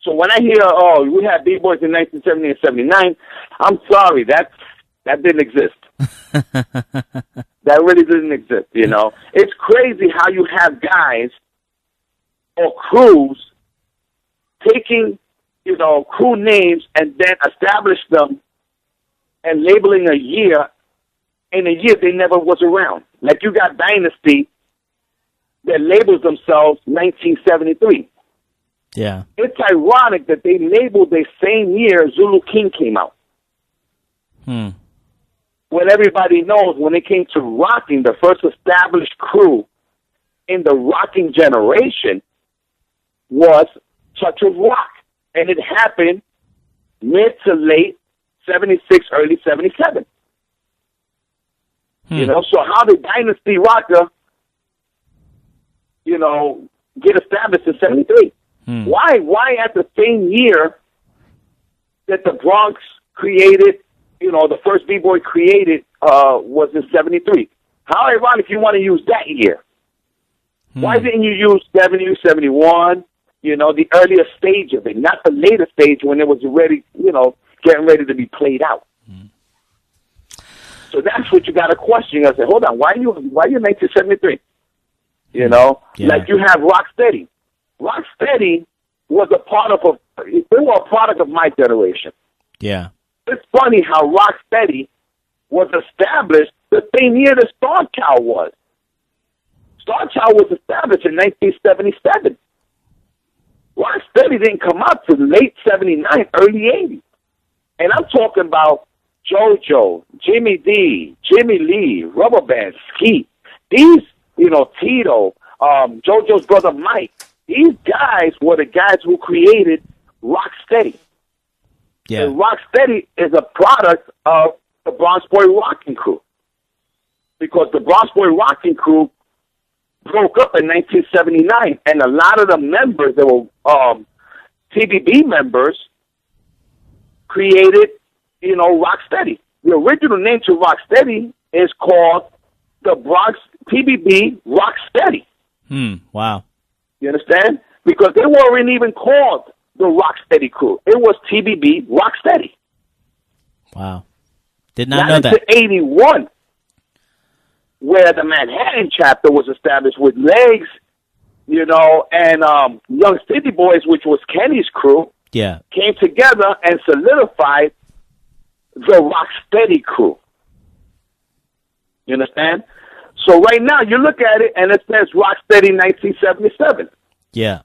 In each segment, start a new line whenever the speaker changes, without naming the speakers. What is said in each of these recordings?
So when I hear, oh, we had b-boys in 1970 and 79, I'm sorry, that didn't exist. That really didn't exist, you know. It's crazy how you have guys or crews taking, you know, crew names and then establish them and labeling a year in a year they never was around. Like you got Dynasty that labels themselves 1973.
Yeah.
It's ironic that they labeled the same year Zulu King came out. When everybody knows when it came to rocking, the first established crew in the rocking generation was Touch of Rock. And it happened mid to late 76, early 77. You know, so how did Dynasty Rocker, you know, get established in 73? Why at the same year that the Bronx created, you know, the first b-boy created was in 73? How ironic you want to use that year. Why didn't you use 70, 71, you know, the earlier stage of it, not the later stage when it was already, you know, getting ready to be played out? So that's what you got to question. I said, hold on, why are you 1973? You know, like you have Rocksteady. Rocksteady was a product of my generation.
Yeah.
It's funny how Rocksteady was established the same year that Starchild was. Starchild was established in 1977. Rocksteady didn't come out till late 79, early 80. And I'm talking about JoJo, Jimmy D, Jimmy Lee, Rubber Band, Skeet. These, you know, Tito, JoJo's brother Mike. These guys were the guys who created Rocksteady.
Yeah.
And Rocksteady is a product of the Bronx Boy Rocking Crew. Because the Bronx Boy Rocking Crew broke up in 1979, and a lot of the members that were TBB members created, you know, Rocksteady. The original name to Rocksteady is called the Bronx TBB Rocksteady.
Wow.
You understand? Because they weren't even called the Rocksteady Crew. It was TBB Rocksteady.
Wow. Did not know that.
1981, where the Manhattan chapter was established with Legs, you know, and Young City Boys, which was Kenny's crew, came together and solidified the Rocksteady Crew. You understand? So right now, you look at it, and it says Rocksteady 1977.
Yeah.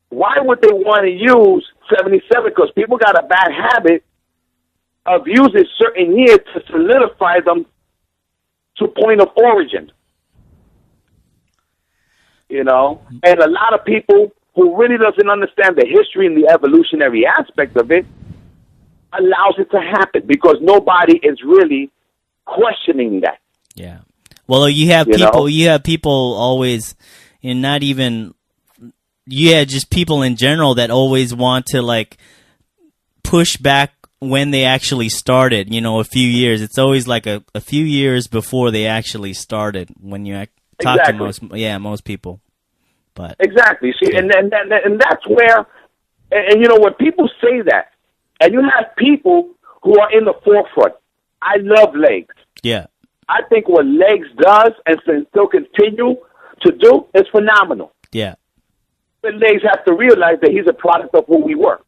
Why would they want to use 77? Because people got a bad habit of using certain years to solidify them to point of origin. You know? And a lot of people who really doesn't understand the history and the evolutionary aspect of it allows it to happen because nobody is really questioning that.
Yeah. Well, you have people always, and not even, just people in general that always want to like push back when they actually started, you know, a few years. It's always like a few years before they actually started when you talk to most people. But
exactly. See, and that's where, and you know, when people say that, and you have people who are in the forefront. I love Legs.
Yeah.
I think what Legs does and still continue to do is phenomenal.
Yeah.
But Legs have to realize that he's a product of who we were.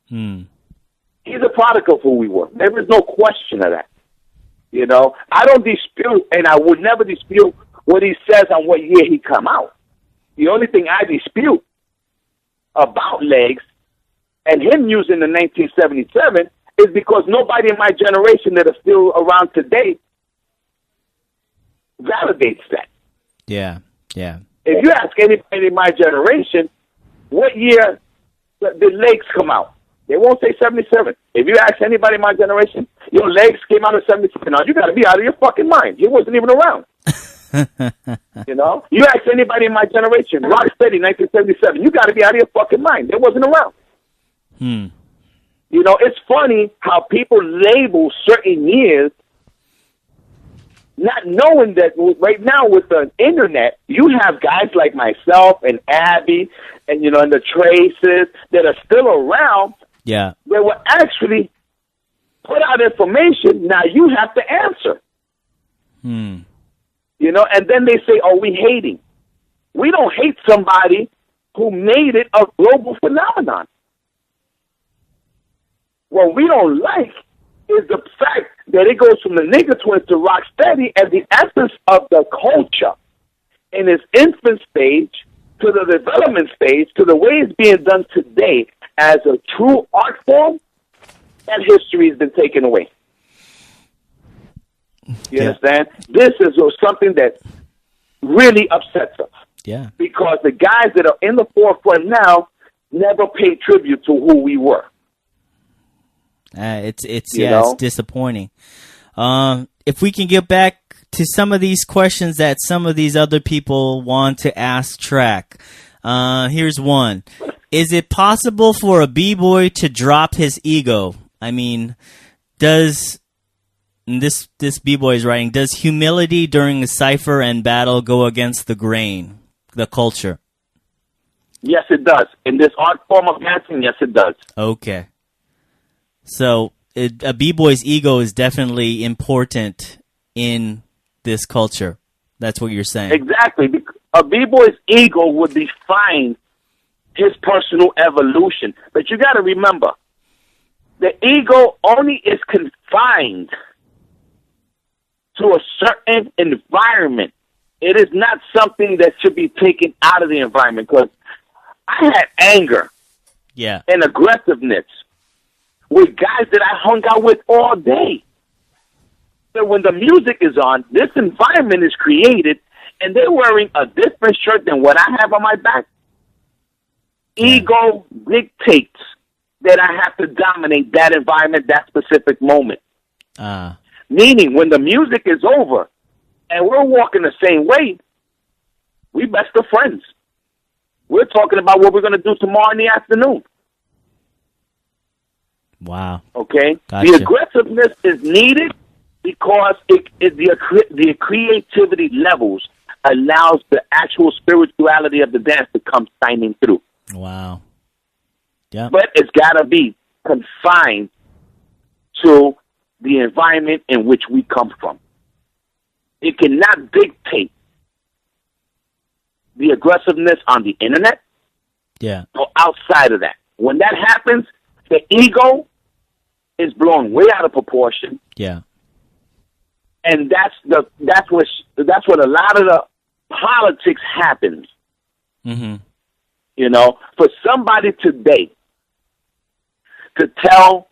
He's a product of who we were. There is no question of that. You know, I don't dispute, and I would never dispute what he says on what year he come out. The only thing I dispute about Legs and him using the 1977 is because nobody in my generation that are still around today validates that.
Yeah, yeah.
If you ask anybody in my generation, what year did Legs come out? They won't say 77. If you ask anybody in my generation, your Legs came out in 77. Now, you got to be out of your fucking mind. He wasn't even around. You know? You ask anybody in my generation, Rocksteady, 1977, you got to be out of your fucking mind. They wasn't around. You know, it's funny how people label certain years not knowing that right now with the internet, you have guys like myself and Abby and, and the Traces that are still around.
Yeah.
That will actually put out information. Now you have to answer. And then they say, oh, we hating. We don't hate somebody who made it a global phenomenon. What we don't like is the fact that it goes from the Nigga Twins to Rocksteady, and the essence of the culture in its infant stage to the development stage to the way it's being done today as a true art form, that history has been taken away. You understand? This is something that really upsets us.
Yeah. Because
the guys that are in the forefront now never paid tribute to who we were.
It's disappointing. If we can get back to some of these questions that some of these other people want to ask Trac. Here's one. Is it possible for a b-boy to drop his ego? I mean, this b-boy is writing, does humility during a cipher and battle go against the grain, the culture?
Yes, it does. In this art form of dancing, yes, it does.
Okay. So a b-boy's ego is definitely important in this culture. That's what you're saying.
Exactly. A b-boy's ego would define his personal evolution. But you got to remember, the ego only is confined to a certain environment. It is not something that should be taken out of the environment, because I had anger and aggressiveness with guys that I hung out with all day. So when the music is on, this environment is created, and they're wearing a different shirt than what I have on my back. Ego dictates that I have to dominate that environment, that specific moment. Meaning, when the music is over and we're walking the same way, we best of friends. We're talking about what we're going to do tomorrow in the afternoon.
Wow.
Okay?
Gotcha.
The aggressiveness is needed because the creativity levels allows the actual spirituality of the dance to come shining through.
Wow. Yeah.
But it's got to be confined to the environment in which we come from. It cannot dictate the aggressiveness on the internet or outside of that. When that happens, the ego is blown way out of proportion.
Yeah.
And that's what a lot of the politics happens.
Mm-hmm.
You know, for somebody today to tell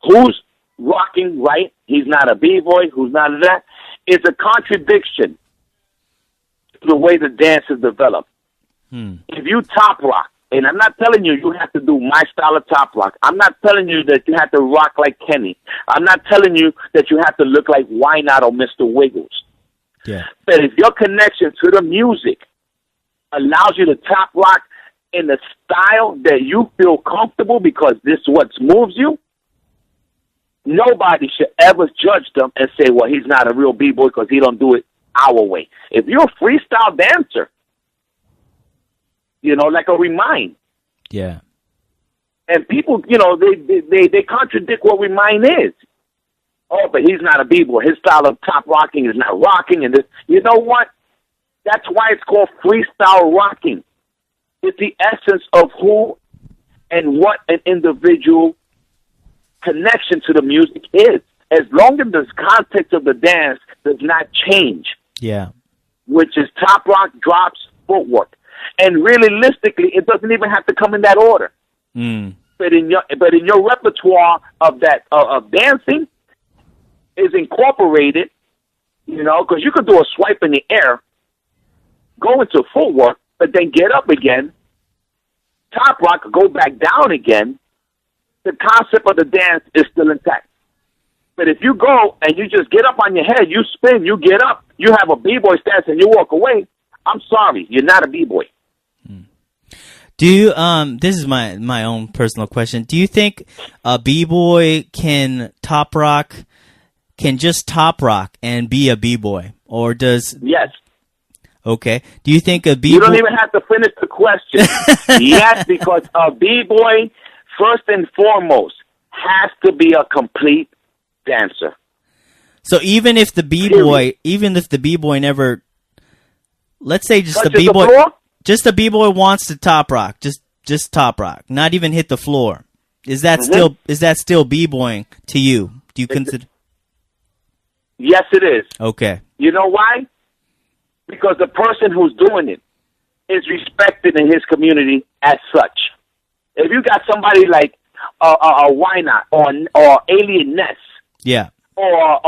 who's rocking right, he's not a b-boy, who's not that, is a contradiction to the way the dance is developed. If you top rock, and I'm not telling you you have to do my style of top rock. I'm not telling you that you have to rock like Kenny. I'm not telling you that you have to look like Why Not or Mr. Wiggles.
Yeah.
But if your connection to the music allows you to top rock in the style that you feel comfortable because this is what moves you, nobody should ever judge them and say, well, he's not a real b-boy because he don't do it our way. If you're a freestyle dancer, you know, like a Remind.
Yeah.
And people, you know, they contradict what Remind is. Oh, but he's not a b-boy. His style of top rocking is not rocking. And this, you know what? That's why it's called freestyle rocking. It's the essence of who and what an individual connection to the music is. As long as the context of the dance does not change. Yeah. Which is top rock, drops, footwork. And realistically, it doesn't even have to come in that order. But in your repertoire of that of dancing is incorporated, you know, because you could do a swipe in the air, go into footwork, but then get up again, top rock, go back down again. The concept of the dance is still intact. But if you go and you just get up on your head, you spin, you get up, you have a b-boy stance and you walk away, I'm sorry, you're not a b-boy.
Do you, this is my own personal question. Do you think a b-boy can top rock can just top rock and be a b-boy, or does?
Yes.
Okay. Do you think a b-boy?
You don't even have to finish the question. Yes, because a b-boy, first and foremost, has to be a complete dancer.
So even if the b-boy never, let's say just the b-boy, just the b-boy wants to top rock, just top rock, not even hit the floor. Is that still b-boying to you? Do you consider?
Yes, it is.
Okay.
You know why? Because the person who's doing it is respected in his community as such. If you got somebody like Why Not or Alien Ness,
yeah,
or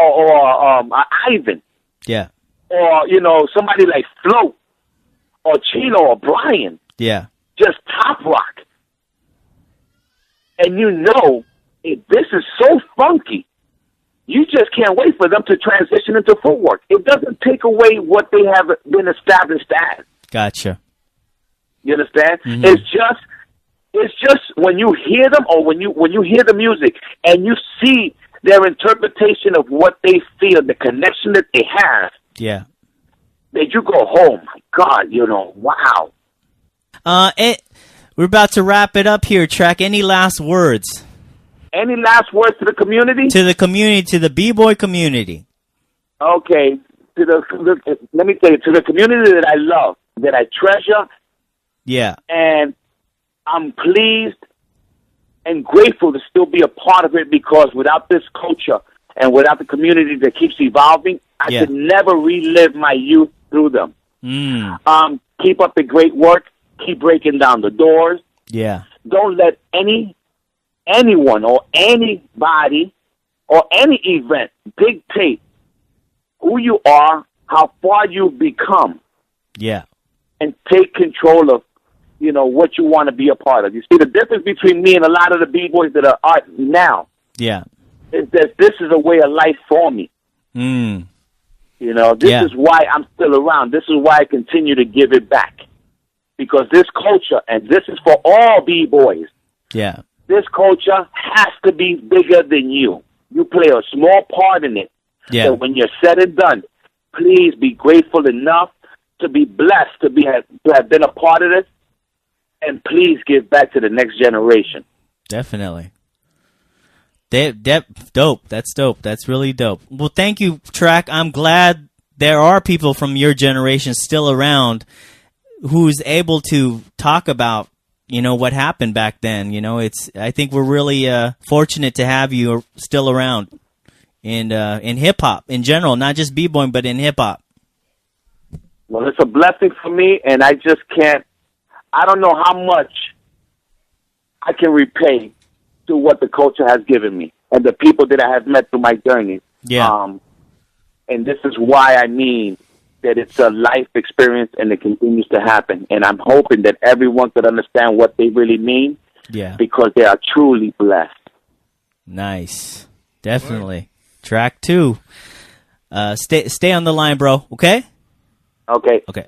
Ivan,
yeah,
or somebody like Float or Chino or Brian,
yeah,
just top rock, and this is so funky. You just can't wait for them to transition into footwork. It doesn't take away what they have been established as.
Gotcha.
You understand?
Mm-hmm.
It's just when you hear them, or when you hear the music and you see their interpretation of what they feel, the connection that they have.
Yeah.
That you go, oh my God, wow.
We're about to wrap it up here, Trac. Any last words?
Any last words to the community?
To the community, to the b-boy community.
Okay. Let me tell you, to the community that I love, that I treasure.
Yeah.
And I'm pleased and grateful to still be a part of it, because without this culture and without the community that keeps evolving, I could never relive my youth through them. Keep up the great work. Keep breaking down the doors.
Yeah.
Don't let anyone or anybody or any event dictate who you are, how far you've become.
Yeah.
And take control of, what you want to be a part of. You see, the difference between me and a lot of the b-boys that are art now,
yeah,
is that this is a way of life for me. This is why I'm still around. This is why I continue to give it back. Because this culture, and this is for all b-boys,
yeah,
this culture has to be bigger than you. You play a small part in it.
Yeah.
So when you're said and done, please be grateful enough to be blessed to have been a part of this, and please give back to the next generation.
Definitely. Dope. That's dope. That's really dope. Well, thank you, Trac. I'm glad there are people from your generation still around who's able to talk about, what happened back then. I think we're really fortunate to have you still around in hip hop in general, not just b-boying, but in hip hop.
Well, it's a blessing for me, and I just can't. I don't know how much I can repay to what the culture has given me and the people that I have met through my journey.
Yeah.
And this is why I mean that it's a life experience, and it continues to happen. And I'm hoping that everyone could understand what they really mean.
Yeah.
Because they are truly blessed.
Nice. Definitely. Trac 2. Stay on the line, bro. Okay?
Okay.
Okay.